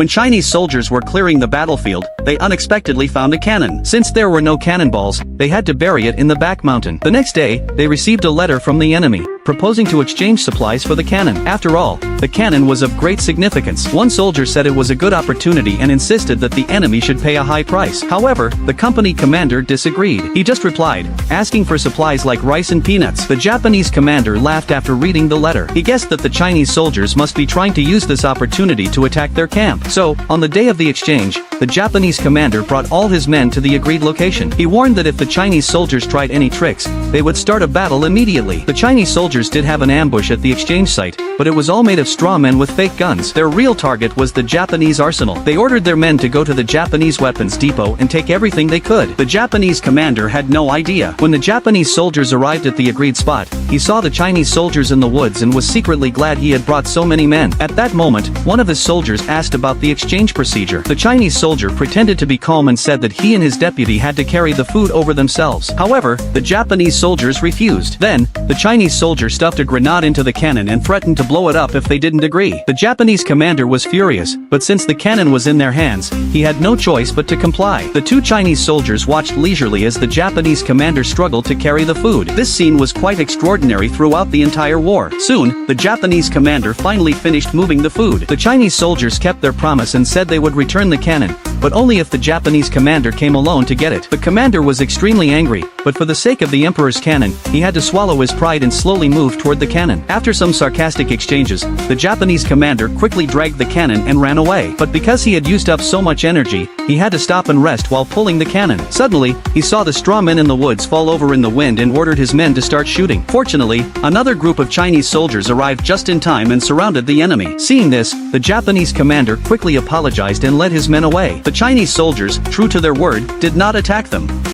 When Chinese soldiers were clearing the battlefield, they unexpectedly found a cannon. Since there were no cannonballs, they had to bury it in the back mountain. The next day, they received a letter from the enemy, proposing to exchange supplies for the cannon. After all, the cannon was of great significance. One soldier said it was a good opportunity and insisted that the enemy should pay a high price. However, the company commander disagreed. He just replied, asking for supplies like rice and peanuts. The Japanese commander laughed after reading the letter. He guessed that the Chinese soldiers must be trying to use this opportunity to attack their camp. So, on the day of the exchange, the Japanese commander brought all his men to the agreed location. He warned that if the Chinese soldiers tried any tricks, they would start a battle immediately. The Chinese soldiers did have an ambush at the exchange site, but it was all made of straw men with fake guns. Their real target was the Japanese arsenal. They ordered their men to go to the Japanese weapons depot and take everything they could. The Japanese commander had no idea. When the Japanese soldiers arrived at the agreed spot, he saw the Chinese soldiers in the woods and was secretly glad he had brought so many men. At that moment, one of his soldiers asked about the exchange procedure. The Chinese soldier pretended to be calm and said that he and his deputy had to carry the food over themselves. However, the Japanese soldiers refused. Then, the Chinese soldier stuffed a grenade into the cannon and threatened to blow it up if they didn't agree. The Japanese commander was furious, but since the cannon was in their hands, he had no choice but to comply. The two Chinese soldiers watched leisurely as the Japanese commander struggled to carry the food. This scene was quite extraordinary throughout the entire war. Soon, the Japanese commander finally finished moving the food. The Chinese soldiers kept their promise and said they would return the cannon, but only if the Japanese commander came alone to get it. The commander was extremely angry, but for the sake of the emperor's cannon, he had to swallow his pride and slowly move toward the cannon. After some sarcastic exchanges, the Japanese commander quickly dragged the cannon and ran away. But because he had used up so much energy, he had to stop and rest while pulling the cannon. Suddenly, he saw the straw men in the woods fall over in the wind and ordered his men to start shooting. Fortunately, another group of Chinese soldiers arrived just in time and surrounded the enemy. Seeing this, the Japanese commander quickly apologized and led his men away. The Chinese soldiers, true to their word, did not attack them.